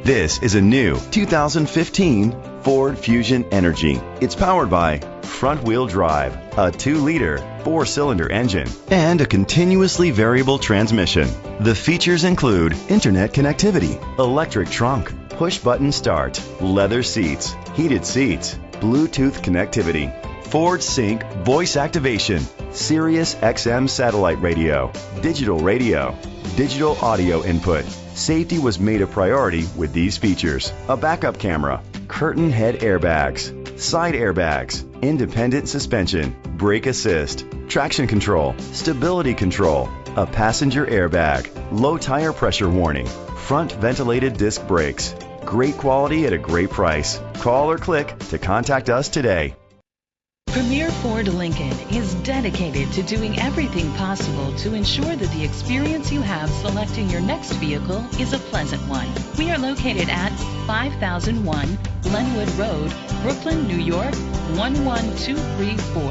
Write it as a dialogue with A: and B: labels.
A: This is a new 2015 Ford Fusion Energy. It's powered by front-wheel drive, a 2-liter, 4-cylinder engine, and a continuously variable transmission. The features include internet connectivity, electric trunk, push-button start, leather seats, heated seats, Bluetooth connectivity, Ford Sync voice activation, Sirius XM satellite radio, digital audio input. Safety was made a priority with these features: a backup camera, curtain head airbags, side airbags, independent suspension, brake assist, traction control, stability control, a passenger airbag, low tire pressure warning, front ventilated disc brakes. Great quality at a great price. Call or click to contact us today.
B: Premier Ford Lincoln is dedicated to doing everything possible to ensure that the experience you have selecting your next vehicle is a pleasant one. We are located at 5001 Glenwood Road, Brooklyn, New York, 11234.